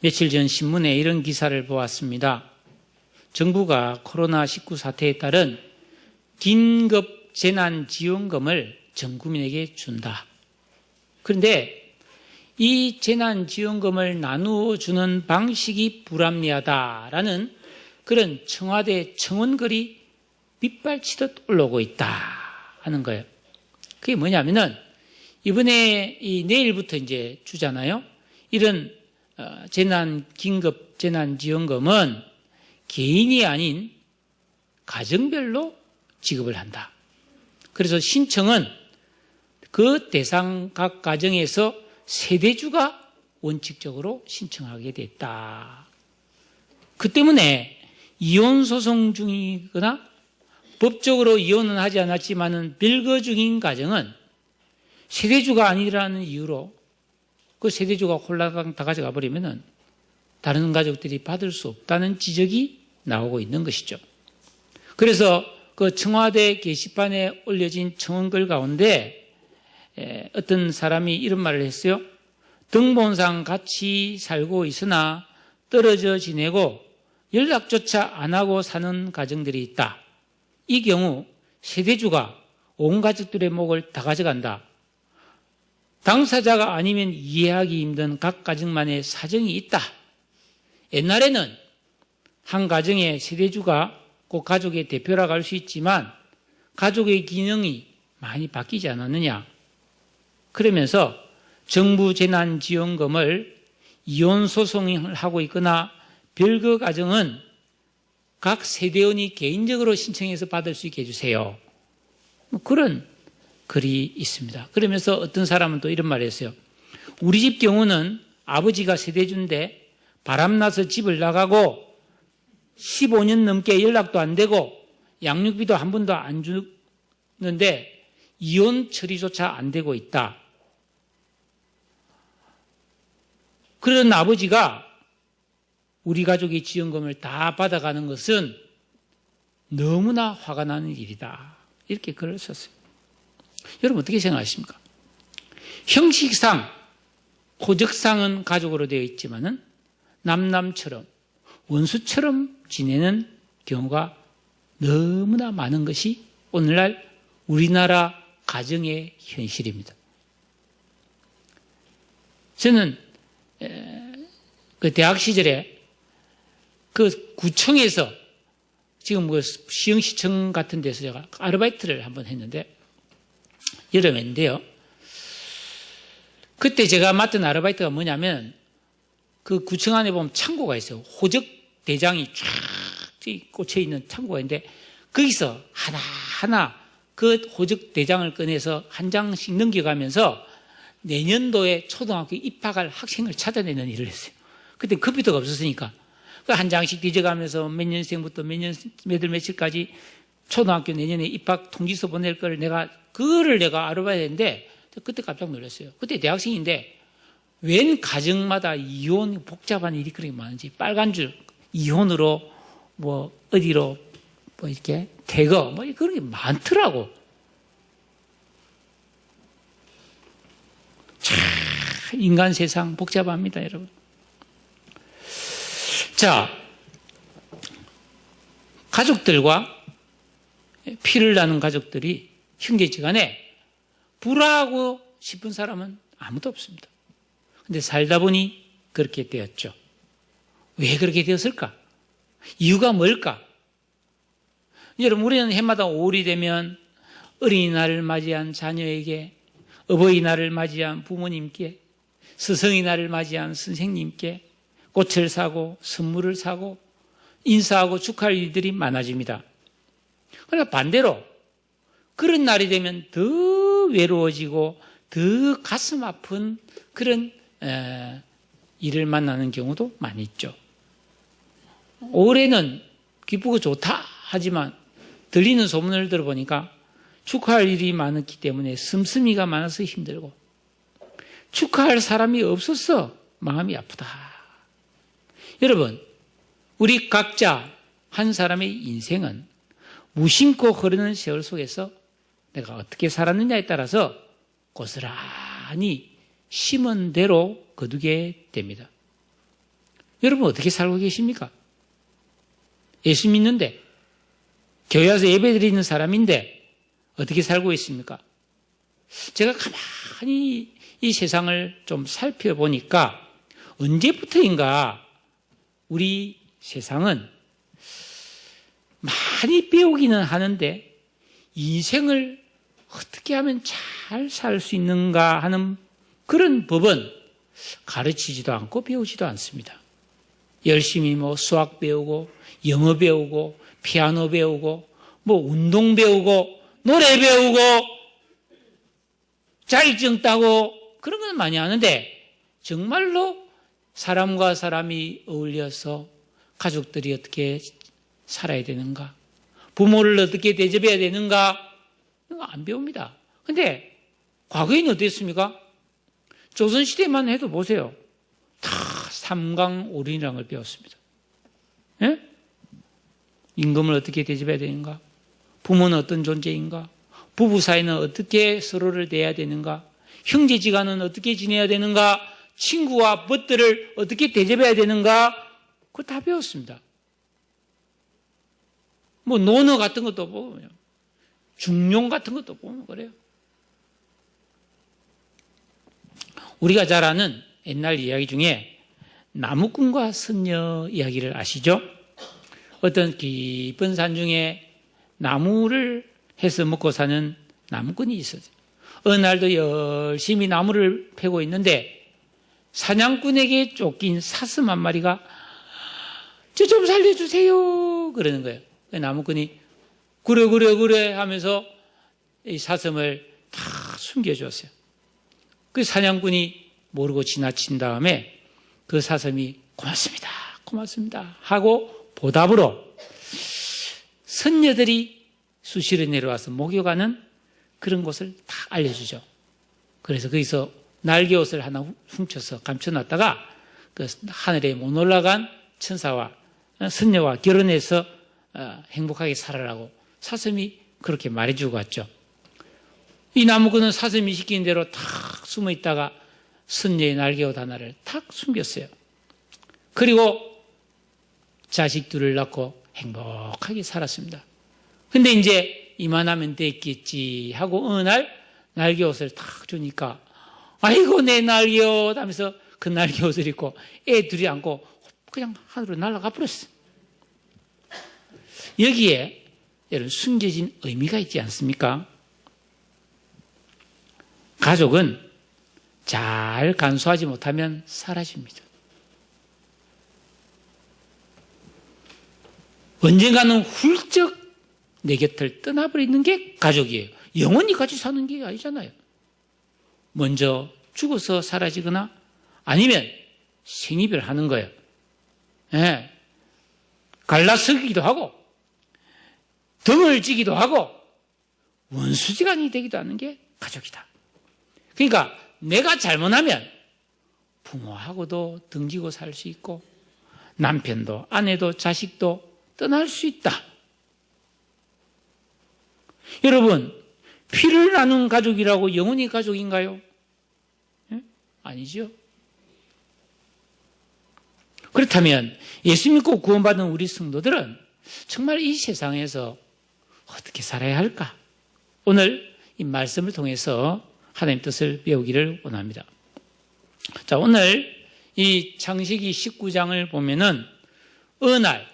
며칠 전 신문에 이런 기사를 보았습니다. 정부가 코로나19 사태에 따른 긴급 재난지원금을 전 국민에게 준다. 그런데 이 재난지원금을 나누어 주는 방식이 불합리하다라는 그런 청와대 청원글이 빗발치듯 올라오고 있다 하는 거예요. 그게 뭐냐면은 이번에 내일부터 이제 주잖아요. 이런 긴급 재난지원금은 개인이 아닌 가정별로 지급을 한다. 그래서 신청은 그 대상 각 가정에서 세대주가 원칙적으로 신청하게 됐다. 그 때문에 이혼 소송 중이거나 법적으로 이혼은 하지 않았지만은 별거 중인 가정은 세대주가 아니라는 이유로 그 세대주가 홀라당 다 가져가 버리면은 다른 가족들이 받을 수 없다는 지적이 나오고 있는 것이죠. 그래서 그 청와대 게시판에 올려진 청원글 가운데 어떤 사람이 이런 말을 했어요. 등본상 같이 살고 있으나 떨어져 지내고 연락조차 안 하고 사는 가정들이 있다. 이 경우 세대주가 온 가족들의 목을 다 가져간다. 당사자가 아니면 이해하기 힘든 각 가정만의 사정이 있다. 옛날에는 한 가정의 세대주가 그 가족의 대표라고 할 수 있지만 가족의 기능이 많이 바뀌지 않았느냐. 그러면서 정부 재난지원금을 이혼소송을 하고 있거나 별거 가정은 각 세대원이 개인적으로 신청해서 받을 수 있게 해주세요. 그런 글이 있습니다. 그러면서 어떤 사람은 또 이런 말을 했어요. 우리 집 경우는 아버지가 세대주인데 바람나서 집을 나가고 15년 넘게 연락도 안 되고 양육비도 한 번도 안 주는데 이혼 처리조차 안 되고 있다. 그런 아버지가 우리 가족의 지원금을 다 받아가는 것은 너무나 화가 나는 일이다. 이렇게 글을 썼어요. 여러분 어떻게 생각하십니까? 형식상, 호적상은 가족으로 되어 있지만은 남남처럼 원수처럼 지내는 경우가 너무나 많은 것이 오늘날 우리나라 가정의 현실입니다. 저는 그 대학 시절에 그 구청에서 지금 그 시흥시청 같은 데서 제가 아르바이트를 한번 했는데 여름인데요. 그때 제가 맡은 아르바이트가 뭐냐면 그 구청 안에 보면 창고가 있어요. 호적 대장이 쫙 꽂혀 있는 창고가 있는데 거기서 하나하나 그 호적 대장을 꺼내서 한 장씩 넘겨가면서 내년도에 초등학교 입학할 학생을 찾아내는 일을 했어요. 그때 컴퓨터가 없었으니까 그 한 장씩 뒤져가면서 몇 년생부터 몇월 며칠까지 초등학교 내년에 입학 통지서 보낼 걸 그거를 내가 알아봐야 되는데 그때 깜짝 놀랐어요. 그때 대학생인데 웬 가정마다 이혼 복잡한 일이 그렇게 많은지 빨간 줄 이혼으로 뭐 어디로 뭐 이렇게 대거 뭐 그런 게 많더라고. 참 인간 세상 복잡합니다, 여러분. 자, 가족들과 피를 나눈 가족들이 형제지간에 불화하고 싶은 사람은 아무도 없습니다. 근데 살다 보니 그렇게 되었죠. 왜 그렇게 되었을까? 이유가 뭘까? 여러분, 우리는 해마다 5월이 되면 어린이날을 맞이한 자녀에게, 어버이날을 맞이한 부모님께, 스승의날을 맞이한 선생님께 꽃을 사고 선물을 사고 인사하고 축하할 일들이 많아집니다. 그러나 반대로 그런 날이 되면 더 외로워지고 더 가슴 아픈 그런 일을 만나는 경우도 많이 있죠. 올해는 기쁘고 좋다 하지만 들리는 소문을 들어보니까 축하할 일이 많았기 때문에 씀씀이가 많아서 힘들고 축하할 사람이 없어서 마음이 아프다. 여러분, 우리 각자 한 사람의 인생은 무심코 흐르는 세월 속에서 내가 어떻게 살았느냐에 따라서 고스란히 심은 대로 거두게 됩니다. 여러분 어떻게 살고 계십니까? 예수 믿는데, 교회 와서 예배 드리는 사람인데 어떻게 살고 있습니까? 제가 가만히 이 세상을 좀 살펴보니까 언제부터인가 우리 세상은 많이 배우기는 하는데 인생을 어떻게 하면 잘 살 수 있는가 하는 그런 법은 가르치지도 않고 배우지도 않습니다. 열심히 수학 배우고 영어 배우고 피아노 배우고 운동 배우고 노래 배우고 자격증 따고 그런 건 많이 하는데 정말로 사람과 사람이 어울려서 가족들이 어떻게 살아야 되는가, 부모를 어떻게 대접해야 되는가, 이거 안 배웁니다. 근데 과거에는 어땠습니까? 조선시대만 해도 보세요. 다 삼강오륜이라는 걸 배웠습니다. 예? 임금을 어떻게 대접해야 되는가, 부모는 어떤 존재인가, 부부 사이는 어떻게 서로를 대해야 되는가, 형제지간은 어떻게 지내야 되는가, 친구와 벗들을 어떻게 대접해야 되는가, 그거 다 배웠습니다. 논어 같은 것도 보고, 중용 같은 것도 보면 그래요. 우리가 잘 아는 옛날 이야기 중에 나무꾼과 선녀 이야기를 아시죠? 어떤 깊은 산 중에 나무를 해서 먹고 사는 나무꾼이 있었어요. 어느 날도 열심히 나무를 패고 있는데 사냥꾼에게 쫓긴 사슴 한 마리가 저 좀 살려주세요 그러는 거예요. 나무꾼이 그래 하면서 이 사슴을 다 숨겨주었어요. 그 사냥꾼이 모르고 지나친 다음에 그 사슴이 고맙습니다 하고 보답으로 선녀들이 수시로 내려와서 목욕하는 그런 곳을 다 알려주죠. 그래서 거기서 날개옷을 하나 훔쳐서 감춰놨다가 그 하늘에 못 올라간 천사와 선녀와 결혼해서 행복하게 살아라고 사슴이 그렇게 말해주고 갔죠. 이 나무꾼은 사슴이 시키는 대로 탁 숨어 있다가 선녀의 날개옷 하나를 탁 숨겼어요. 그리고 자식 둘을 낳고 행복하게 살았습니다. 근데 이제 이만하면 됐겠지 하고 어느 날 날개옷을 탁 주니까 아이고 내 날개옷 하면서 그 날개옷을 입고 애 둘이 안고 그냥 하늘로 날아가 버렸어요. 여기에 여러분 숨겨진 의미가 있지 않습니까? 가족은 잘 간수하지 못하면 사라집니다. 언젠가는 훌쩍 내 곁을 떠나버리는 게 가족이에요. 영원히 같이 사는 게 아니잖아요. 먼저 죽어서 사라지거나 아니면 생이별하는 거예요. 예. 갈라서기도 하고 등을 찌기도 하고 원수지간이 되기도 하는 게 가족이다. 그러니까 내가 잘못하면 부모하고도 등지고 살 수 있고 남편도 아내도 자식도 떠날 수 있다. 여러분, 피를 나눈 가족이라고 영원히 가족인가요? 네? 아니죠. 그렇다면 예수 믿고 구원받은 우리 성도들은 정말 이 세상에서 어떻게 살아야 할까? 오늘 이 말씀을 통해서 하나님 뜻을 배우기를 원합니다. 자, 오늘 이 창세기 19장을 보면은 어느 날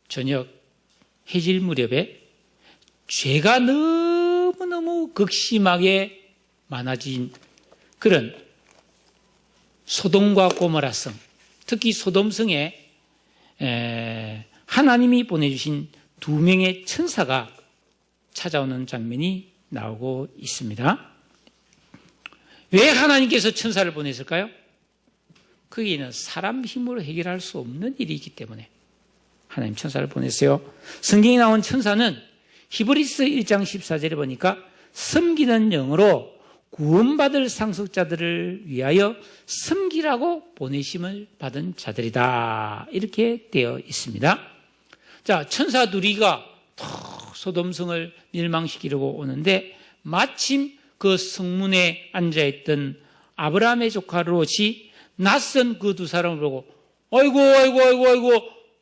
저녁 해질 무렵에 죄가 너무너무 극심하게 많아진 그런 소돔과 고모라 성, 특히 소돔성에 하나님이 보내주신 2명의 천사가 찾아오는 장면이 나오고 있습니다. 왜 하나님께서 천사를 보냈을까요? 거기는 사람 힘으로 해결할 수 없는 일이 있기 때문에 하나님 천사를 보냈어요. 성경에 나온 천사는 히브리서 1장 14절에 보니까 섬기는 영으로 구원받을 상속자들을 위하여 섬기라고 보내심을 받은 자들이다. 이렇게 되어 있습니다. 자, 천사 둘이가 소돔성을 멸망시키려고 오는데 마침 그 성문에 앉아있던 아브라함의 조카 롯이 낯선 그 두 사람을 보고 아이고,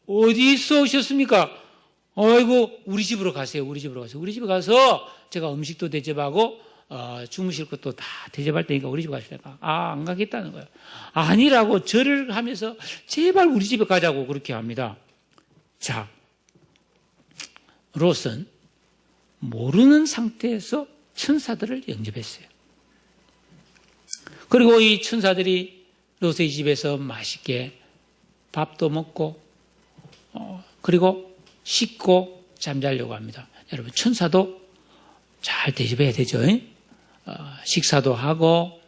어디서 오셨습니까? 아이고, 우리 집으로 가세요. 우리 집에 가서 제가 음식도 대접하고, 주무실 것도 다 대접할 테니까 우리 집에 가시다가, 안 가겠다는 거예요. 아니라고 절을 하면서 제발 우리 집에 가자고 그렇게 합니다. 자, 롯은 모르는 상태에서 천사들을 영접했어요. 그리고 이 천사들이 롯의 집에서 맛있게 밥도 먹고, 그리고 씻고 잠자려고 합니다. 여러분, 천사도 잘 대접해야 되죠. 식사도 하고,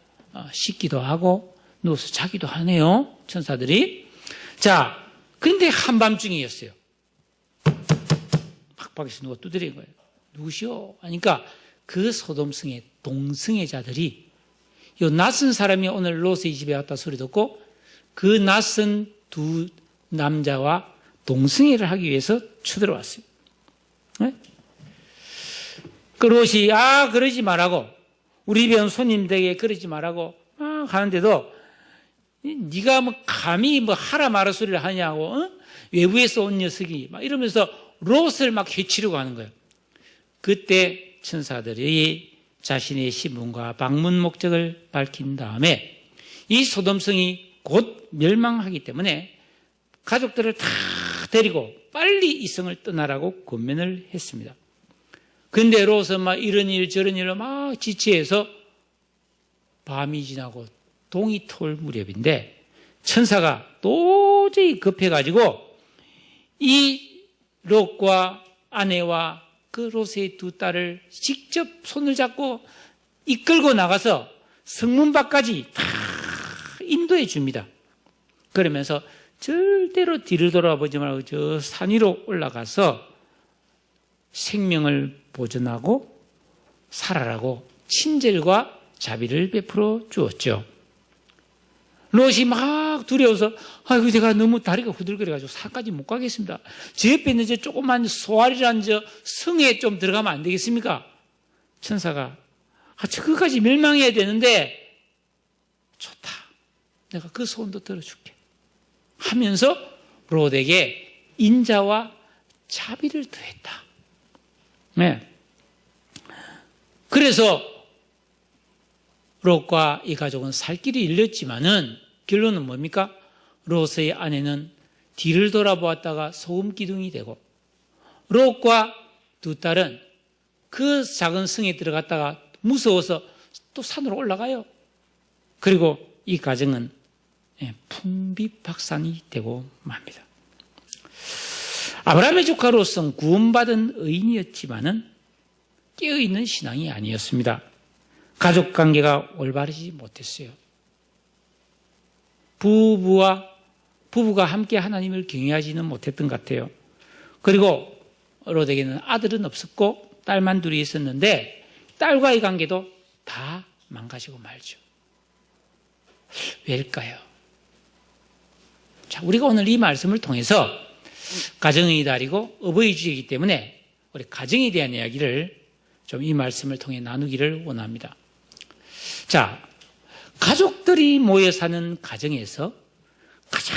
씻기도 하고, 누워서 자기도 하네요. 천사들이. 자, 그런데 한밤중이었어요. 밖에서 누가 두드린 거예요. 누구시오? 하니까 그 소돔성의 동성애자들이 이 낯선 사람이 오늘 롯의 집에 왔다 소리 듣고 그 낯선 두 남자와 동성애를 하기 위해서 쳐들어왔어요. 네? 그 롯이 그러지 말라고 우리 집에 온 손님들에게 그러지 말라고 막 하는데도 네가 뭐 감히 뭐 하라 마라 소리를 하냐고 외부에서 온 녀석이 막 이러면서 롯을 막 해치려고 하는 거예요. 그때 천사들이 자신의 신분과 방문 목적을 밝힌 다음에 이 소돔성이 곧 멸망하기 때문에 가족들을 다 데리고 빨리 이 성을 떠나라고 권면을 했습니다. 그런데 롯은 막 이런 일 저런 일로 막 지체해서 밤이 지나고 동이 터올 무렵인데 천사가 도저히 급해가지고 이 롯과 아내와 그 롯의 두 딸을 직접 손을 잡고 이끌고 나가서 성문 밖까지 다 인도해 줍니다. 그러면서 절대로 뒤를 돌아보지 말고 저 산 위로 올라가서 생명을 보존하고 살아라고 친절과 자비를 베풀어 주었죠. 롯이 막 두려워서 아이고 제가 너무 다리가 후들거려가지고 산까지 못 가겠습니다. 제 옆에 있는 저 조그만 소알이라는 저 성에 좀 들어가면 안 되겠습니까? 천사가 저거까지 멸망해야 되는데 좋다. 내가 그 소원도 들어줄게. 하면서 롯에게 인자와 자비를 더했다. 네. 그래서 롯과 이 가족은 살 길이 잃렸지만은 결론은 뭡니까? 롯의 아내는 뒤를 돌아보았다가 소금 기둥이 되고 롯과 두 딸은 그 작은 성에 들어갔다가 무서워서 또 산으로 올라가요. 그리고 이 가정은 풍비박산이 되고 맙니다. 아브라함의 조카 롯은 구원받은 의인이었지만은 깨어있는 신앙이 아니었습니다. 가족 관계가 올바르지 못했어요. 부부가 함께 하나님을 경외하지는 못했던 것 같아요. 그리고 롯에게는 아들은 없었고 딸만 둘이 있었는데 딸과의 관계도 다 망가지고 말죠. 왜일까요? 자, 우리가 오늘 이 말씀을 통해서 가정의 달이고 어버이 주이기 때문에 우리 가정에 대한 이야기를 좀 이 말씀을 통해 나누기를 원합니다. 자, 가족들이 모여 사는 가정에서 가장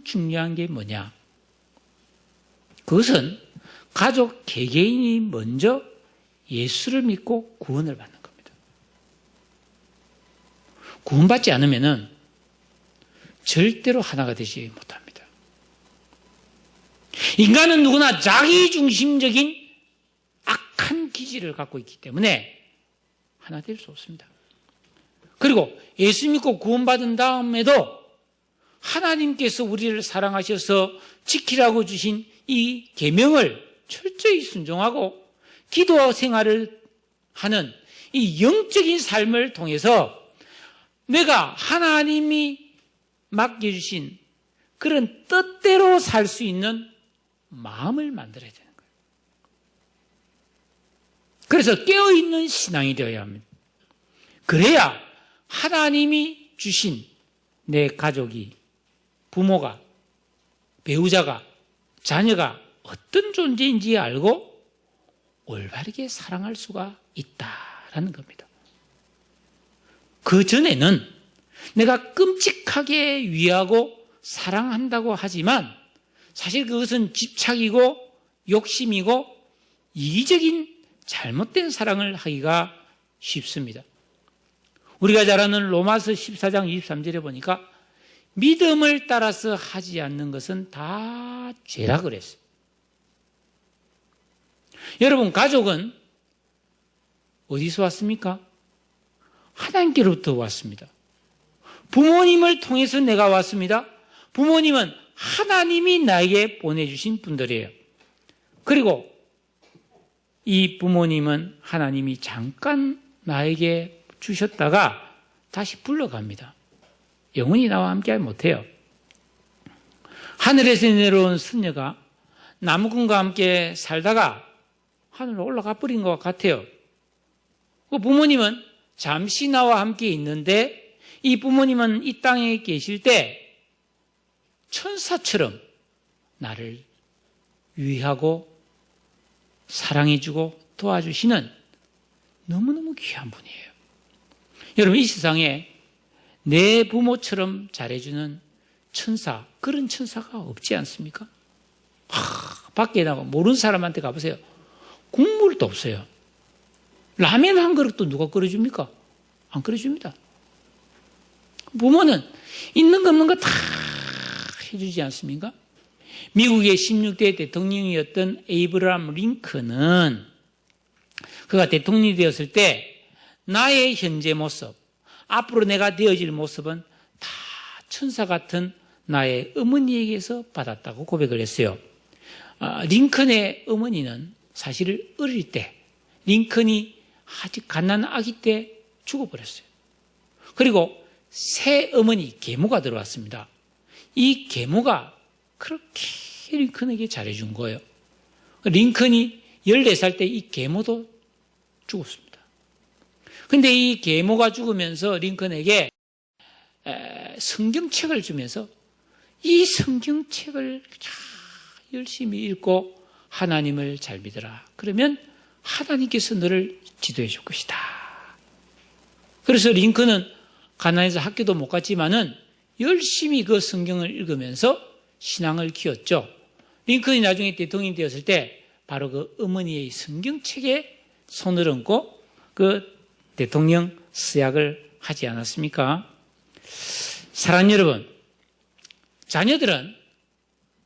중요한 게 뭐냐? 그것은 가족 개개인이 먼저 예수를 믿고 구원을 받는 겁니다. 구원받지 않으면은 절대로 하나가 되지 못합니다. 인간은 누구나 자기중심적인 악한 기질을 갖고 있기 때문에 하나 될 수 없습니다. 그리고 예수 믿고 구원받은 다음에도 하나님께서 우리를 사랑하셔서 지키라고 주신 이 계명을 철저히 순종하고 기도 생활을 하는 이 영적인 삶을 통해서 내가 하나님이 맡겨주신 그런 뜻대로 살 수 있는 마음을 만들어야 되는 거예요. 그래서 깨어있는 신앙이 되어야 합니다. 그래야 하나님이 주신 내 가족이, 부모가, 배우자가, 자녀가 어떤 존재인지 알고 올바르게 사랑할 수가 있다라는 겁니다. 그 전에는 내가 끔찍하게 위하고 사랑한다고 하지만 사실 그것은 집착이고 욕심이고 이기적인 잘못된 사랑을 하기가 쉽습니다. 우리가 잘 아는 로마서 14장 23절에 보니까 믿음을 따라서 하지 않는 것은 다 죄라 그랬어요. 여러분, 가족은 어디서 왔습니까? 하나님께로부터 왔습니다. 부모님을 통해서 내가 왔습니다. 부모님은 하나님이 나에게 보내주신 분들이에요. 그리고 이 부모님은 하나님이 잠깐 나에게 주셨다가 다시 불러갑니다. 영원히 나와 함께 못해요. 하늘에서 내려온 선녀가 나무꾼과 함께 살다가 하늘로 올라가 버린 것 같아요. 그 부모님은 잠시 나와 함께 있는데 이 부모님은 이 땅에 계실 때 천사처럼 나를 위하고 사랑해주고 도와주시는 너무너무 귀한 분이에요. 여러분, 이 세상에 내 부모처럼 잘해주는 천사, 그런 천사가 없지 않습니까? 밖에 나가 모르는 사람한테 가보세요. 국물도 없어요. 라면 한 그릇도 누가 끓여줍니까? 안 끓여줍니다. 부모는 있는 거 없는 거 다 해주지 않습니까? 미국의 16대 대통령이었던 에이브라함 링컨은 그가 대통령이 되었을 때 나의 현재 모습, 앞으로 내가 되어질 모습은 다 천사 같은 나의 어머니에게서 받았다고 고백을 했어요. 링컨의 어머니는 사실 어릴 때 링컨이 아직 갓난 아기 때 죽어버렸어요. 그리고 새 어머니 계모가 들어왔습니다. 이 계모가 그렇게 링컨에게 잘해준 거예요. 링컨이 14살 때 이 계모도 죽었습니다. 근데 이 계모가 죽으면서 링컨에게 성경책을 주면서 이 성경책을 열심히 읽고 하나님을 잘 믿어라. 그러면 하나님께서 너를 지도해 줄 것이다. 그래서 링컨은 가난해서 학교도 못 갔지만은 열심히 그 성경을 읽으면서 신앙을 키웠죠. 링컨이 나중에 대통령이 되었을 때 바로 그 어머니의 성경책에 손을 얹고 그 대통령 수약을 하지 않았습니까? 사랑하는 여러분, 자녀들은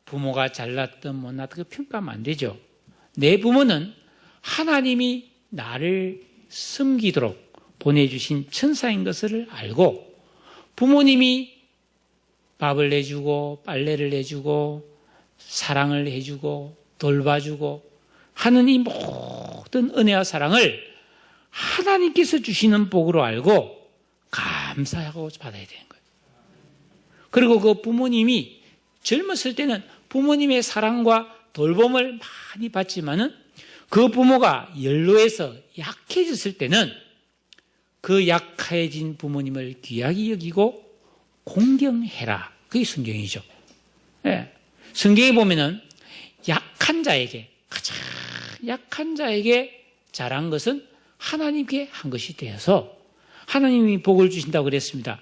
부모가 잘났든 못났든 평가하면 안 되죠. 내 부모는 하나님이 나를 섬기도록 보내주신 천사인 것을 알고 부모님이 밥을 내주고 빨래를 해주고 사랑을 해주고 돌봐주고 하는 이 모든 은혜와 사랑을 하나님께서 주시는 복으로 알고 감사하고 받아야 되는 거예요. 그리고 그 부모님이 젊었을 때는 부모님의 사랑과 돌봄을 많이 받지만은 그 부모가 연로해서 약해졌을 때는 그 약해진 부모님을 귀하게 여기고 공경해라. 그게 성경이죠. 예. 성경에 보면은 약한 자에게, 가장 약한 자에게 잘한 것은 하나님께 한 것이 되어서 하나님이 복을 주신다고 그랬습니다.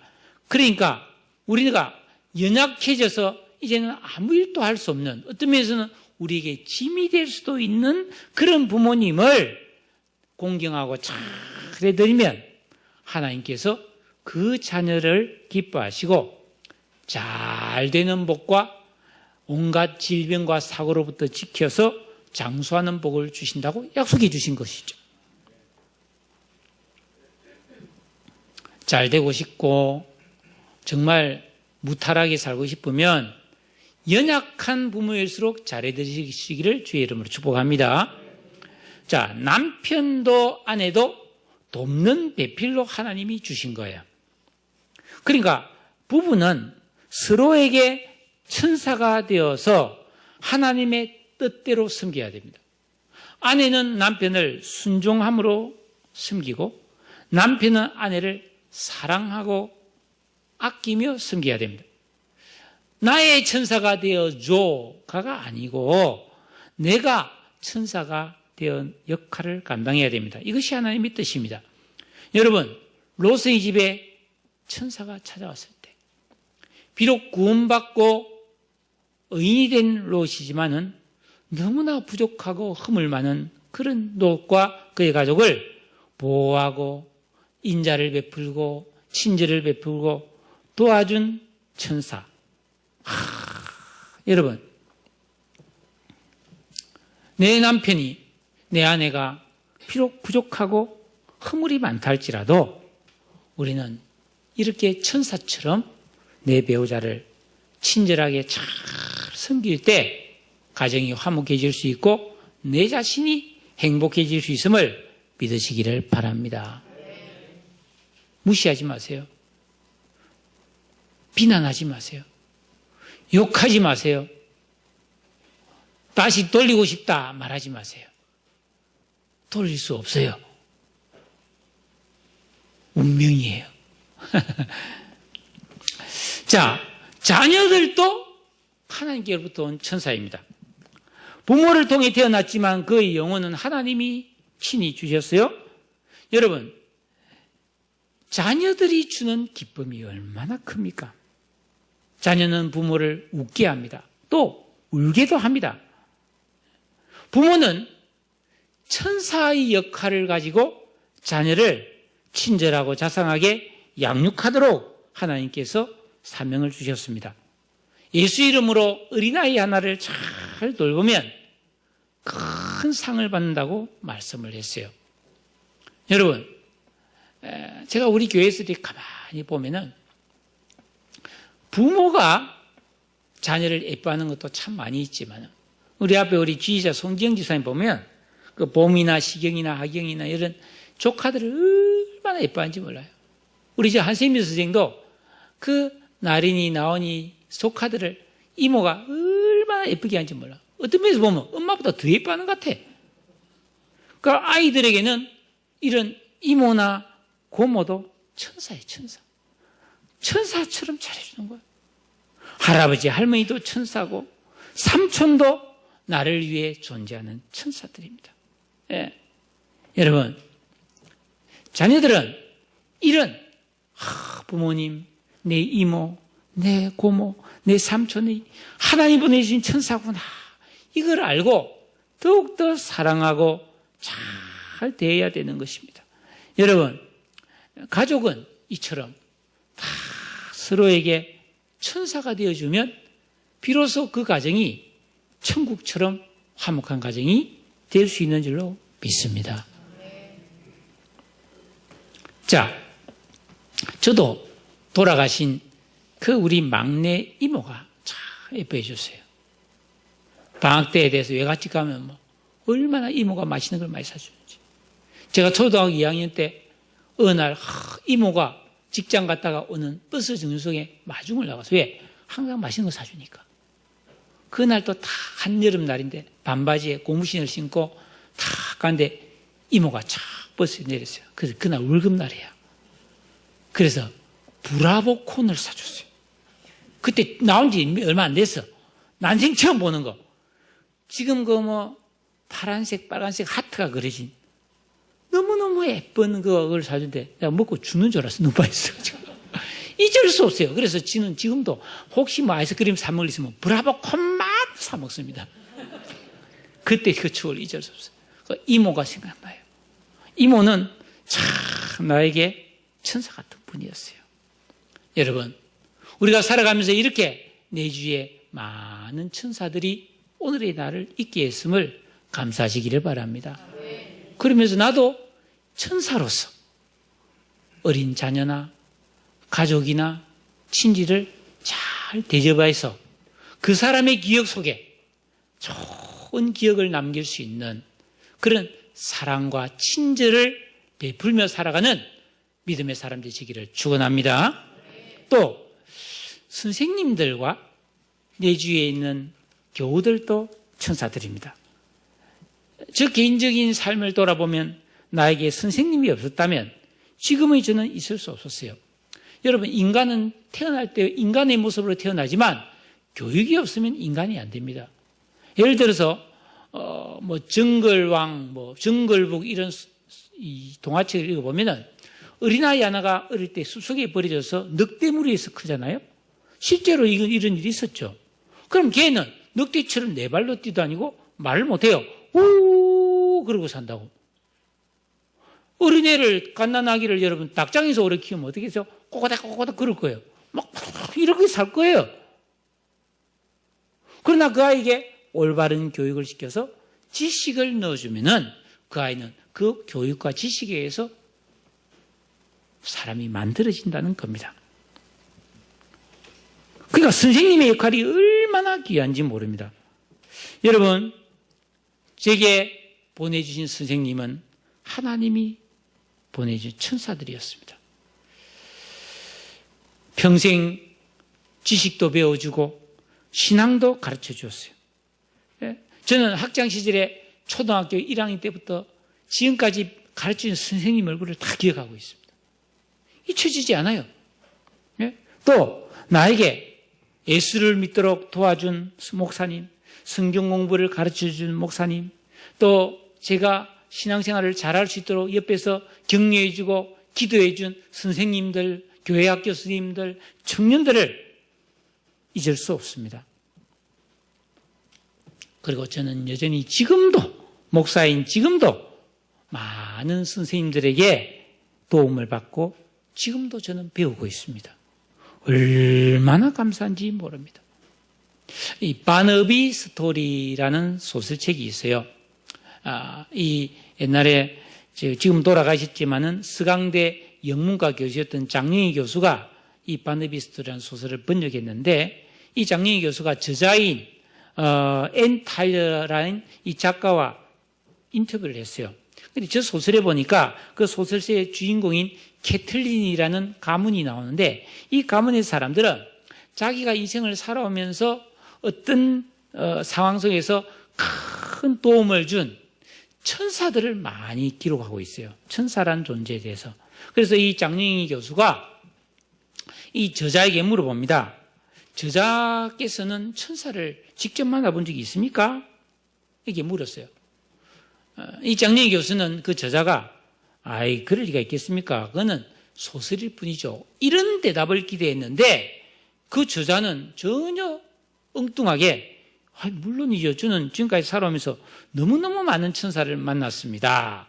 그러니까 우리가 연약해져서 이제는 아무 일도 할 수 없는, 어떤 면에서는 우리에게 짐이 될 수도 있는 그런 부모님을 공경하고 잘해드리면 하나님께서 그 자녀를 기뻐하시고 잘 되는 복과 온갖 질병과 사고로부터 지켜서 장수하는 복을 주신다고 약속해 주신 것이죠. 잘 되고 싶고 정말 무탈하게 살고 싶으면 연약한 부모일수록 잘해드리시기를 주의 이름으로 축복합니다. 자, 남편도 아내도 돕는 배필로 하나님이 주신 거예요. 그러니까 부부는 서로에게 천사가 되어서 하나님의 뜻대로 섬겨야 됩니다. 아내는 남편을 순종함으로 섬기고 남편은 아내를 사랑하고 아끼며 섬겨야 됩니다. 나의 천사가 되어줘가 아니고 내가 천사가 되어 역할을 감당해야 됩니다. 이것이 하나님의 뜻입니다. 여러분, 롯의 집에 천사가 찾아왔을 때 비록 구원받고 의인이 된 롯이지만은 너무나 부족하고 허물 많은 그런 롯과 그의 가족을 보호하고 인자를 베풀고 친절을 베풀고 도와준 천사. 여러분, 내 남편이, 내 아내가 비록 부족하고 허물이 많다 할지라도 우리는 이렇게 천사처럼 내 배우자를 친절하게 잘 섬길 때 가정이 화목해질 수 있고 내 자신이 행복해질 수 있음을 믿으시기를 바랍니다. 무시하지 마세요. 비난하지 마세요. 욕하지 마세요. 다시 돌리고 싶다 말하지 마세요. 돌릴 수 없어요. 운명이에요. 자, 자녀들도 하나님께로부터 온 천사입니다. 부모를 통해 태어났지만 그의 영혼은 하나님이 친히 주셨어요. 여러분, 자녀들이 주는 기쁨이 얼마나 큽니까? 자녀는 부모를 웃게 합니다. 또 울게도 합니다. 부모는 천사의 역할을 가지고 자녀를 친절하고 자상하게 양육하도록 하나님께서 사명을 주셨습니다. 예수 이름으로 어린아이 하나를 잘 돌보면 큰 상을 받는다고 말씀을 했어요. 여러분, 제가 우리 교회에서 가만히 보면은 부모가 자녀를 예뻐하는 것도 참 많이 있지만 우리 앞에 우리 지휘자 송지영 지사님 보면 그 봄이나 시경이나 하경이나 이런 조카들을 얼마나 예뻐하는지 몰라요. 우리 저 한세미 선생도 그 나린이 나온이 조카들을 이모가 얼마나 예쁘게 하는지 몰라. 어떤 면에서 보면 엄마보다 더 예뻐하는 것 같아. 그러니까 아이들에게는 이런 이모나 고모도 천사예요, 천사. 천사처럼 잘해주는 거예요. 할아버지, 할머니도 천사고 삼촌도 나를 위해 존재하는 천사들입니다. 예. 여러분, 자녀들은 이런 부모님, 내 이모, 내 고모, 내 삼촌이 하나님 보내주신 천사구나. 이걸 알고 더욱더 사랑하고 잘 대해야 되는 것입니다. 여러분, 가족은 이처럼 다 서로에게 천사가 되어주면 비로소 그 가정이 천국처럼 화목한 가정이 될 수 있는 줄로 믿습니다. 자, 저도 돌아가신 그 우리 막내 이모가 참 예뻐해 줬어요. 방학 때에 대해서 외갓집 가면 얼마나 이모가 맛있는 걸 많이 사주는지. 제가 초등학교 2학년 때 어느 날 이모가 직장 갔다가 오는 버스 정류소에 마중을 나가서 왜? 항상 맛있는 거 사주니까. 그날 또 다 한여름 날인데 반바지에 고무신을 신고 탁 가는데 이모가 착 버스에 내렸어요. 그래서 그날 월급날이야. 그래서 브라보 콘을 사줬어요. 그때 나온 지 얼마 안 됐어. 난생 처음 보는 거. 지금 파란색, 빨간색 하트가 그려진 너무너무 예쁜 그걸 사준데 내가 먹고 죽는 줄 알았어. 눈 빠졌어가지고. 잊을 수 없어요. 그래서 지는 지금도 혹시 아이스크림 사 먹을 있으면 브라보 콘만 사 먹습니다. 그때 그 추억을 잊을 수 없어요. 이모가 생각나요. 이모는 참 나에게 천사 같은 분이었어요. 여러분, 우리가 살아가면서 이렇게 내 주위에 많은 천사들이 오늘의 나를 있게 했음을 감사하시기를 바랍니다. 그러면서 나도 천사로서 어린 자녀나 가족이나 친지를 잘 대접해서 그 사람의 기억 속에 좋은 기억을 남길 수 있는 그런 사랑과 친절을 베풀며 살아가는 믿음의 사람 되시기를 축원합니다. 또 선생님들과 내 주위에 있는 교우들도 천사들입니다. 저 개인적인 삶을 돌아보면 나에게 선생님이 없었다면 지금의 저는 있을 수 없었어요. 여러분, 인간은 태어날 때 인간의 모습으로 태어나지만 교육이 없으면 인간이 안 됩니다. 예를 들어서 정글왕, 정글북 이런 이 동화책을 읽어보면은 어린아이 하나가 어릴 때 숲속에 버려져서 늑대무리에서 크잖아요. 실제로 이런 일이 있었죠. 그럼 걔는 늑대처럼 네 발로 뛰다니고 말을 못해요. 우 그러고 산다고. 어린애를 갓난아기를 여러분 닭장에서 오래 키우면 어떻게 해서 꼬꼬닥 그럴 거예요. 막 이렇게 살 거예요. 그러나 그 아이에게 올바른 교육을 시켜서 지식을 넣어주면은 그 아이는 그 교육과 지식에 의해서 사람이 만들어진다는 겁니다. 그러니까 선생님의 역할이 얼마나 귀한지 모릅니다. 여러분, 제게 보내주신 선생님은 하나님이 보내준 천사들이었습니다. 평생 지식도 배워주고 신앙도 가르쳐 주었어요. 저는 학창 시절에 초등학교 1학년 때부터 지금까지 가르치는 선생님 얼굴을 다 기억하고 있습니다. 잊혀지지 않아요. 또 나에게 예수를 믿도록 도와준 목사님, 성경 공부를 가르쳐준 목사님, 또 제가 신앙생활을 잘할 수 있도록 옆에서 격려해주고 기도해준 선생님들, 교회 학교 선생님들, 청년들을 잊을 수 없습니다. 그리고 저는 여전히 지금도, 목사인 지금도 많은 선생님들에게 도움을 받고 지금도 저는 배우고 있습니다. 얼마나 감사한지 모릅니다. 이 바너비 스토리라는 소설책이 있어요. 이 옛날에 지금 돌아가셨지만은 서강대 영문과 교수였던 장영희 교수가 이 바너비 스토리라는 소설을 번역했는데 이 장영희 교수가 저자인 앤 타일러라는 이 작가와 인터뷰를 했어요. 근데 저 소설에 보니까 그 소설의 주인공인 캐틀린이라는 가문이 나오는데 이 가문의 사람들은 자기가 인생을 살아오면서 어떤 상황 속에서 큰 도움을 준 천사들을 많이 기록하고 있어요. 천사란 존재에 대해서. 그래서 이 장영희 교수가 이 저자에게 물어봅니다. 저자께서는 천사를 직접 만나본 적이 있습니까? 이렇게 물었어요. 이 장영희 교수는 그 저자가 그럴 리가 있겠습니까? 그거는 소설일 뿐이죠. 이런 대답을 기대했는데 그 저자는 전혀 엉뚱하게 물론이죠. 저는 지금까지 살아오면서 너무너무 많은 천사를 만났습니다.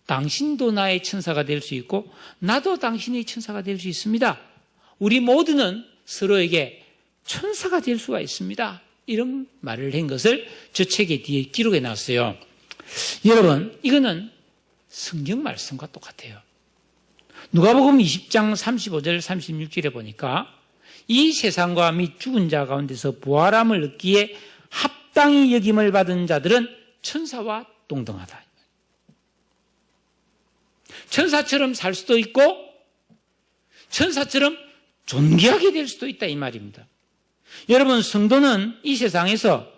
당신도 나의 천사가 될 수 있고 나도 당신의 천사가 될 수 있습니다. 우리 모두는 서로에게 천사가 될 수가 있습니다. 이런 말을 한 것을 저 책의 뒤에 기록해 놨어요. 여러분, 이거는 성경 말씀과 똑같아요. 누가복음 20장 35절 36절에 보니까 이 세상과 및 죽은 자 가운데서 부활함을 얻기에 합당히 여김을 받은 자들은 천사와 동등하다. 천사처럼 살 수도 있고 천사처럼 존귀하게 될 수도 있다 이 말입니다. 여러분, 성도는 이 세상에서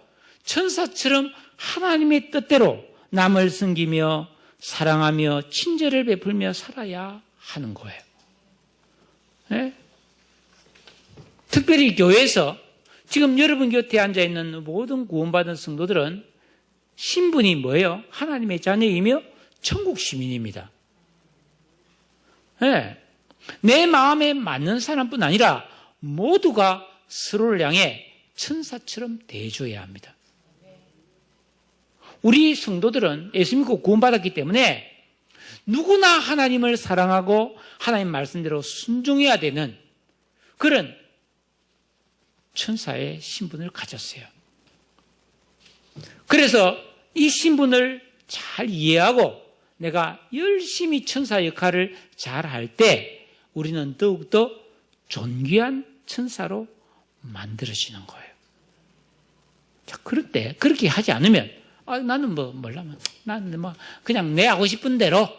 천사처럼 하나님의 뜻대로 남을 섬기며 사랑하며 친절을 베풀며 살아야 하는 거예요. 네? 특별히 교회에서 지금 여러분 곁에 앉아있는 모든 구원받은 성도들은 신분이 뭐예요? 하나님의 자녀이며 천국 시민입니다. 네. 내 마음에 맞는 사람뿐 아니라 모두가 서로를 향해 천사처럼 대해줘야 합니다. 우리 성도들은 예수 믿고 구원받았기 때문에 누구나 하나님을 사랑하고 하나님 말씀대로 순종해야 되는 그런 천사의 신분을 가졌어요. 그래서 이 신분을 잘 이해하고 내가 열심히 천사 역할을 잘 할 때 우리는 더욱더 존귀한 천사로 만들어지는 거예요. 자, 그럴 때 그렇게 하지 않으면 나는 뭐라면 나는 그냥 내 하고 싶은 대로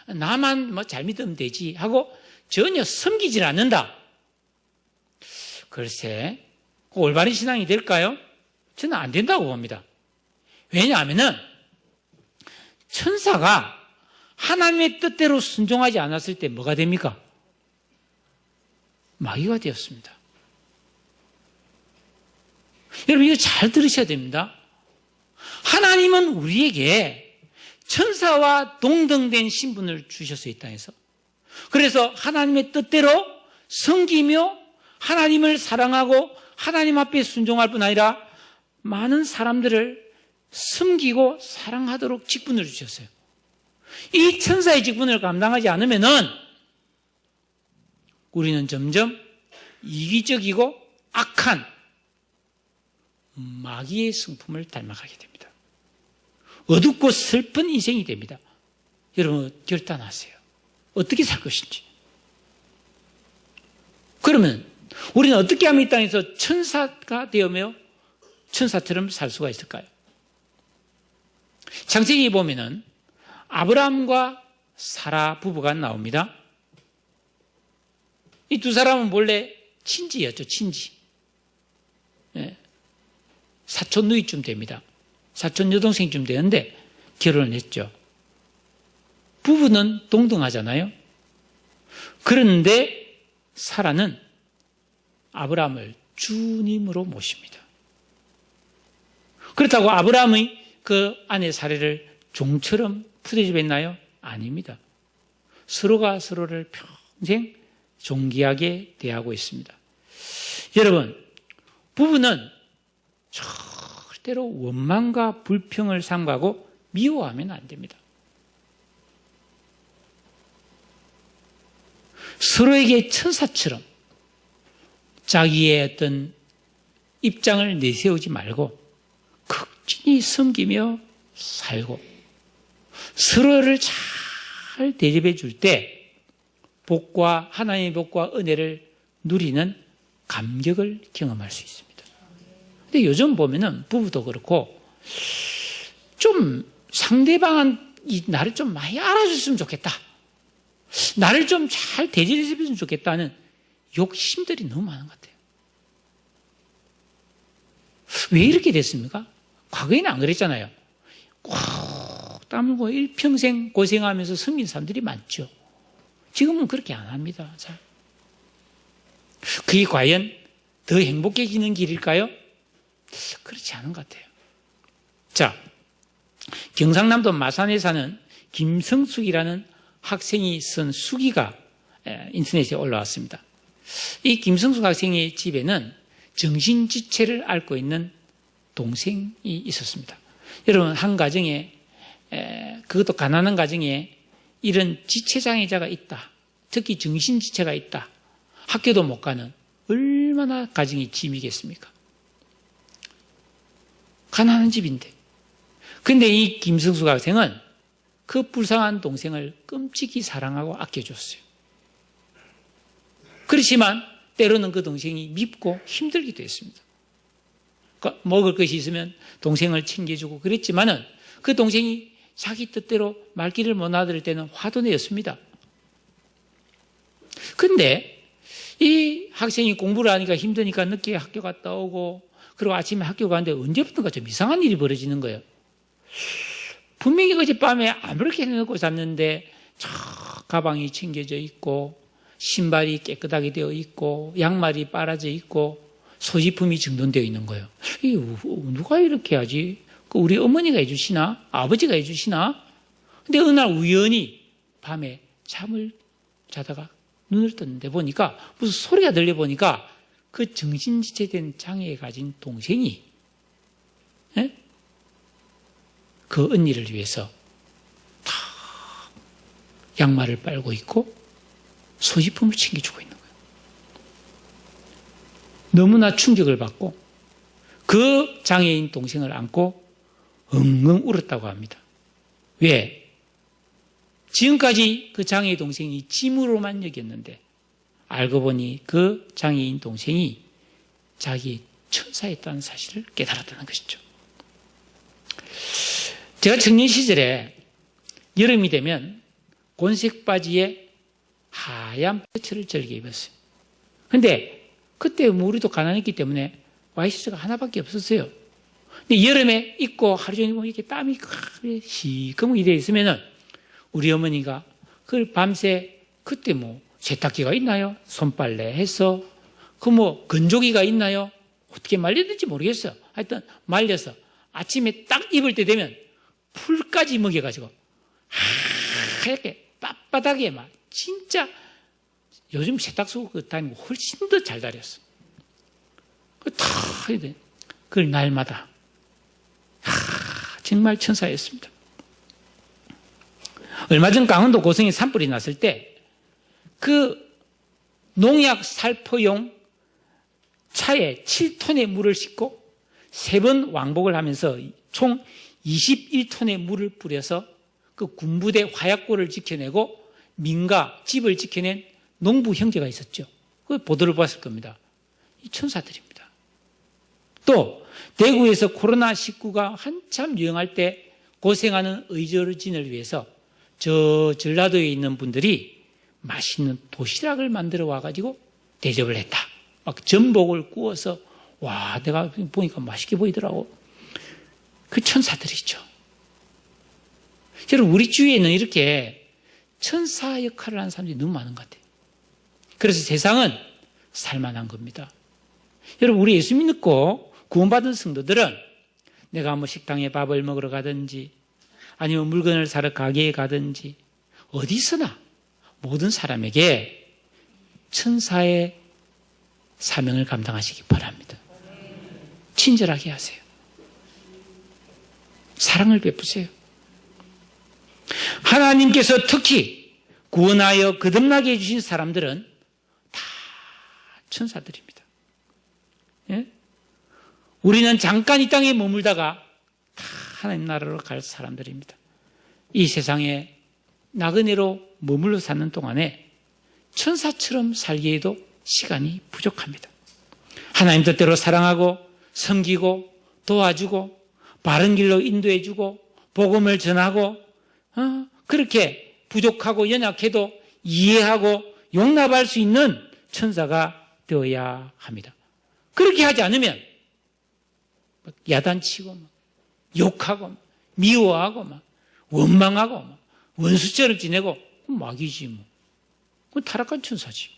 나만 잘 믿으면 되지 하고 전혀 섬기질 않는다. 글쎄, 올바른 신앙이 될까요? 저는 안 된다고 봅니다. 왜냐하면은 천사가 하나님의 뜻대로 순종하지 않았을 때 뭐가 됩니까? 마귀가 되었습니다. 여러분, 이거 잘 들으셔야 됩니다. 하나님은 우리에게 천사와 동등된 신분을 주셨어요, 이 땅에서. 그래서 하나님의 뜻대로 섬기며 하나님을 사랑하고 하나님 앞에 순종할 뿐 아니라 많은 사람들을 섬기고 사랑하도록 직분을 주셨어요. 이 천사의 직분을 감당하지 않으면은 우리는 점점 이기적이고 악한 마귀의 성품을 닮아가게 됩니다. 어둡고 슬픈 인생이 됩니다. 여러분 결단하세요. 어떻게 살 것인지. 그러면 우리는 어떻게 하면 이 땅에서 천사가 되어며 천사처럼 살 수가 있을까요? 창세기 보면은 아브라함과 사라 부부가 나옵니다. 이 두 사람은 본래 친지였죠, 친지. 예. 사촌 누이쯤 됩니다. 사촌 여동생쯤 되는데 결혼을 했죠. 부부는 동등하잖아요. 그런데 사라는 아브라함을 주님으로 모십니다. 그렇다고 아브라함의 그 아내 사례를 종처럼 푸대접했나요? 아닙니다. 서로가 서로를 평생 존귀하게 대하고 있습니다. 여러분, 부부는 절대로 원망과 불평을 삼가고 미워하면 안 됩니다. 서로에게 천사처럼 자기의 어떤 입장을 내세우지 말고 극진히 섬기며 살고 서로를 잘 대접해 줄 때 복과 하나님의 복과 은혜를 누리는 감격을 경험할 수 있습니다. 근데 요즘 보면은 부부도 그렇고 좀 상대방이 나를 좀 많이 알아줬으면 좋겠다. 나를 좀 잘 대접해 줬으면 좋겠다는 욕심들이 너무 많은 것 같아요. 왜 이렇게 됐습니까? 과거에는 안 그랬잖아요. 꼭 땀을고 일평생 고생하면서 섬긴 사람들이 많죠. 지금은 그렇게 안 합니다. 자, 그게 과연 더 행복해지는 길일까요? 그렇지 않은 것 같아요. 자, 경상남도 마산에 사는 김성숙이라는 학생이 쓴 수기가 인터넷에 올라왔습니다. 이 김성숙 학생의 집에는 정신지체를 앓고 있는 동생이 있었습니다. 여러분, 한 가정에, 그것도 가난한 가정에 이런 지체장애자가 있다. 특히 정신지체가 있다. 학교도 못 가는 얼마나 가정이 짐이겠습니까? 가난한 집인데. 근데 이 김성숙 학생은 그 불쌍한 동생을 끔찍이 사랑하고 아껴줬어요. 그렇지만 때로는 그 동생이 밉고 힘들기도 했습니다. 먹을 것이 있으면 동생을 챙겨주고 그랬지만은 그 동생이 자기 뜻대로 말귀를 못 알아들을 때는 화도 내었습니다. 근데 이 학생이 공부를 하니까 힘드니까 늦게 학교 갔다 오고 그리고 아침에 학교 가는데 언제부턴가 좀 이상한 일이 벌어지는 거예요. 분명히 어젯밤에 아무렇게 해놓고 잤는데 저 가방이 챙겨져 있고 신발이 깨끗하게 되어 있고 양말이 빨아져 있고 소지품이 정돈되어 있는 거예요. 누가 이렇게 하지? 우리 어머니가 해주시나? 아버지가 해주시나? 근데 어느 날 우연히 밤에 잠을 자다가 눈을 떴는데 보니까 무슨 소리가 들려보니까 그 정신지체된 장애에 가진 동생이 그 언니를 위해서 다 양말을 빨고 있고 소지품을 챙겨주고 있는 거예요. 너무나 충격을 받고 그 장애인 동생을 안고 엉엉 울었다고 합니다. 왜? 지금까지 그 장애인 동생이 짐으로만 여겼는데 알고 보니 그 장애인 동생이 자기 천사였다는 사실을 깨달았다는 것이죠. 제가 청년 시절에 여름이 되면 곤색 바지에 하얀 셔츠를 즐겨 입었어요. 근데 그때 우리도 가난했기 때문에 와이셔츠가 하나밖에 없었어요. 근데 여름에 입고 하루 종일 보면 이렇게 땀이 시커멓게 되어 있으면은 우리 어머니가 그걸 밤새 그때 뭐 세탁기가 있나요? 손빨래 해서 그 뭐 건조기가 있나요? 어떻게 말렸는지 모르겠어요. 하여튼 말려서 아침에 딱 입을 때 되면 풀까지 먹여가지고 하얗게 빳빳하게 막 진짜 요즘 세탁소 다니고 훨씬 더 잘 다녔어. 다 해야 돼. 그걸 날마다. 정말 천사였습니다. 얼마 전 강원도 고성에 산불이 났을 때 그 농약 살포용 차에 7톤의 물을 싣고 3번 왕복을 하면서 총 21톤의 물을 뿌려서 그 군부대 화약고를 지켜내고 민가 집을 지켜낸 농부 형제가 있었죠. 그 보도를 봤을 겁니다. 이 천사들입니다. 또 대구에서 코로나19가 한참 유행할 때 고생하는 의료진을 위해서 저 전라도에 있는 분들이 맛있는 도시락을 만들어 와가지고 대접을 했다. 막 전복을 구워서 와, 내가 보니까 맛있게 보이더라고. 그 천사들이죠. 여러분, 우리 주위에는 이렇게 천사 역할을 하는 사람들이 너무 많은 것 같아요. 그래서 세상은 살만한 겁니다. 여러분, 우리 예수 믿고 구원받은 성도들은 내가 뭐 식당에 밥을 먹으러 가든지 아니면 물건을 사러 가게에 가든지 어디서나 모든 사람에게 천사의 사명을 감당하시기 바랍니다. 친절하게 하세요. 사랑을 베푸세요. 하나님께서 특히 구원하여 거듭나게 해주신 사람들은 다 천사들입니다. 예? 우리는 잠깐 이 땅에 머물다가 다 하나님 나라로 갈 사람들입니다. 이 세상에 나그네로 머물러 사는 동안에 천사처럼 살기에도 시간이 부족합니다. 하나님 뜻대로 사랑하고 섬기고 도와주고 바른 길로 인도해주고 복음을 전하고 그렇게 부족하고 연약해도 이해하고 용납할 수 있는 천사가 되어야 합니다. 그렇게 하지 않으면 야단치고 욕하고 미워하고 원망하고 원수처럼 지내고 막이지 뭐. 그건 타락한 천사지.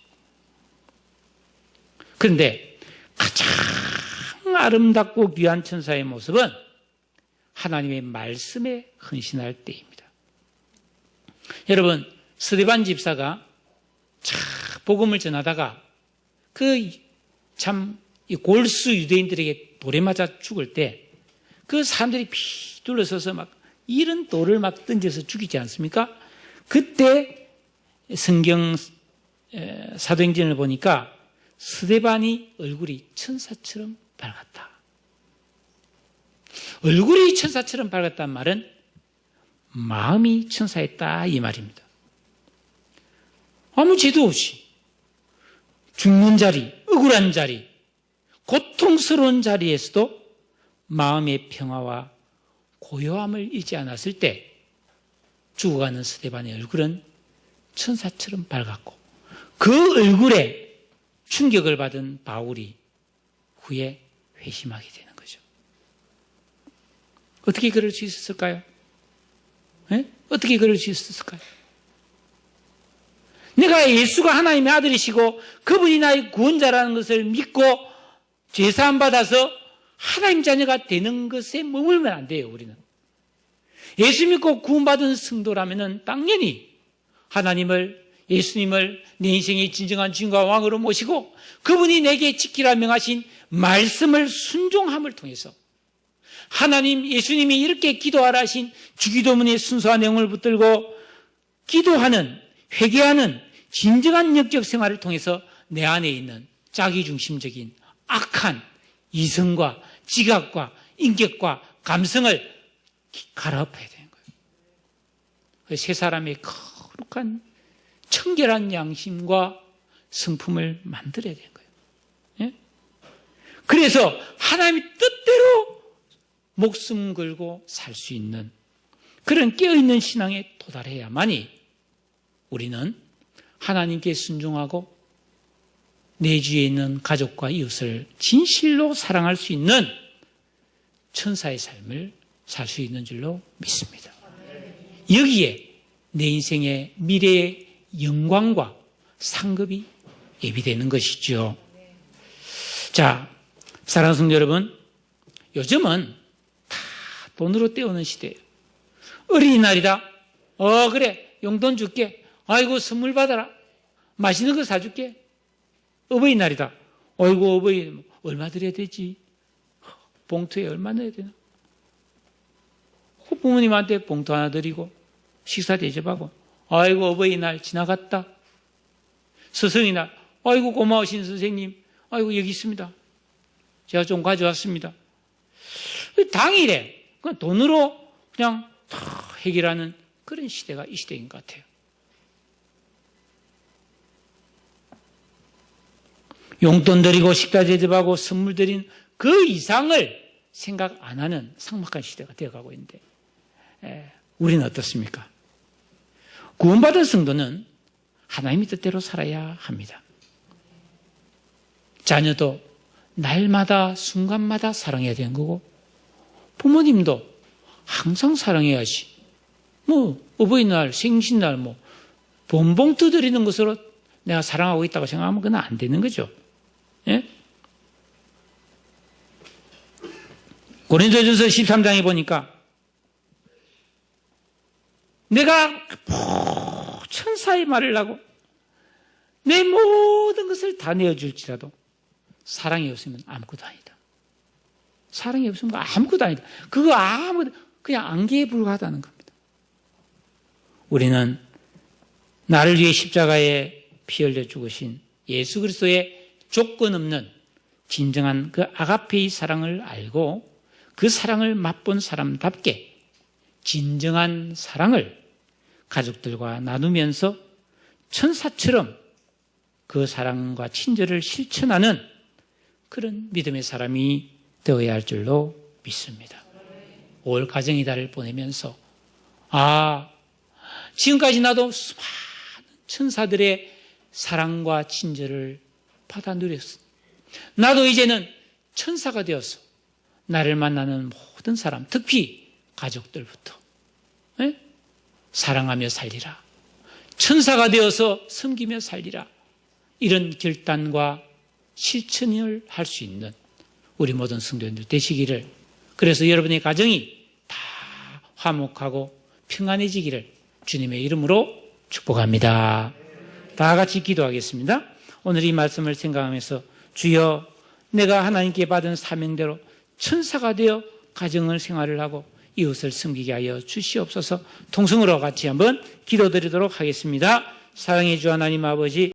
그런데 가장 아름답고 귀한 천사의 모습은 하나님의 말씀에 헌신할 때입니다. 여러분, 스데반 집사가 복음을 전하다가 골수 유대인들에게 돌에 맞아 죽을 때 그 사람들이 피 둘러서서 막 이런 돌을 막 던져서 죽이지 않습니까? 그때 성경 사도행전을 보니까 스데반이 얼굴이 천사처럼 밝았다. 얼굴이 천사처럼 밝았다는 말은 마음이 천사였다 이 말입니다. 아무 죄도 없이 죽는 자리, 억울한 자리, 고통스러운 자리에서도 마음의 평화와 고요함을 잃지 않았을 때 죽어가는 스데반의 얼굴은 천사처럼 밝았고 그 얼굴에 충격을 받은 바울이 후에 회심하게 되는 거죠. 어떻게 그럴 수 있었을까요? 네? 어떻게 그럴 수 있었을까요? 내가 예수가 하나님의 아들이시고 그분이 나의 구원자라는 것을 믿고 죄사함 받아서 하나님 자녀가 되는 것에 머물면 안 돼요. 우리는 예수 믿고 구원받은 성도라면 당연히 하나님을, 예수님을 내 인생의 진정한 주인과 왕으로 모시고 그분이 내게 지키라 명하신 말씀을 순종함을 통해서 하나님, 예수님이 이렇게 기도하라 하신 주기도문의 순수한 내용을 붙들고 기도하는, 회개하는 진정한 영적 생활을 통해서 내 안에 있는 자기중심적인 악한 이성과 지각과 인격과 감성을 갈아엎어야 되는 거예요. 세 사람의 거룩한 청결한 양심과 성품을 만들어야 되는 거예요. 예? 그래서 하나님의 뜻대로 목숨 걸고 살 수 있는 그런 깨어있는 신앙에 도달해야만이 우리는 하나님께 순종하고 내 주위에 있는 가족과 이웃을 진실로 사랑할 수 있는 천사의 삶을 살 수 있는 줄로 믿습니다. 여기에 내 인생의 미래의 영광과 상급이 예비되는 것이죠. 자, 사랑하는 성도 여러분, 요즘은 다 돈으로 때우는 시대예요. 어린이날이다. 그래, 용돈 줄게. 아이고, 선물 받아라. 맛있는 거 사줄게. 어버이날이다. 어이구, 어버이, 얼마 드려야 되지? 봉투에 얼마 넣어야 되나? 부모님한테 봉투 하나 드리고, 식사 대접하고, 아이고, 어버이날 지나갔다. 스승이날, 아이고, 고마우신 선생님, 아이고, 여기 있습니다. 제가 좀 가져왔습니다. 당일에, 그냥 돈으로 그냥 다 해결하는 그런 시대가 이 시대인 것 같아요. 용돈 드리고 식사 대접하고 선물 드린 그 이상을 생각 안 하는 삭막한 시대가 되어가고 있는데, 우리는 어떻습니까? 구원받은 성도는 하나님의 뜻대로 살아야 합니다. 자녀도 날마다 순간마다 사랑해야 되는 거고, 부모님도 항상 사랑해야지. 어버이날, 생신날, 돈봉투 드리는 것으로 내가 사랑하고 있다고 생각하면 그건 안 되는 거죠. 예? 고린도전서 13장에 보니까 내가 천사의 말을 하고 내 모든 것을 다 내어줄지라도 사랑이 없으면 아무것도 아니다. 사랑이 없으면 아무것도 아니다. 그거 그냥 안개에 불과하다는 겁니다. 우리는 나를 위해 십자가에 피 흘려 죽으신 예수 그리스도의 조건 없는 진정한 그 아가페의 사랑을 알고 그 사랑을 맛본 사람답게 진정한 사랑을 가족들과 나누면서 천사처럼 그 사랑과 친절을 실천하는 그런 믿음의 사람이 되어야 할 줄로 믿습니다. 올 가정이다를 보내면서 지금까지 나도 수많은 천사들의 사랑과 친절을 받아 누렸어. 나도 이제는 천사가 되어서 나를 만나는 모든 사람, 특히 가족들부터 사랑하며 살리라. 천사가 되어서 섬기며 살리라. 이런 결단과 실천을 할 수 있는 우리 모든 성도님들 되시기를, 그래서 여러분의 가정이 다 화목하고 평안해지기를 주님의 이름으로 축복합니다. 다 같이 기도하겠습니다. 오늘 이 말씀을 생각하면서 주여, 내가 하나님께 받은 사명대로 천사가 되어 가정을 생활을 하고 이웃을 섬기게 하여 주시옵소서. 통성으로 같이 한번 기도드리도록 하겠습니다. 사랑의 주 하나님 아버지,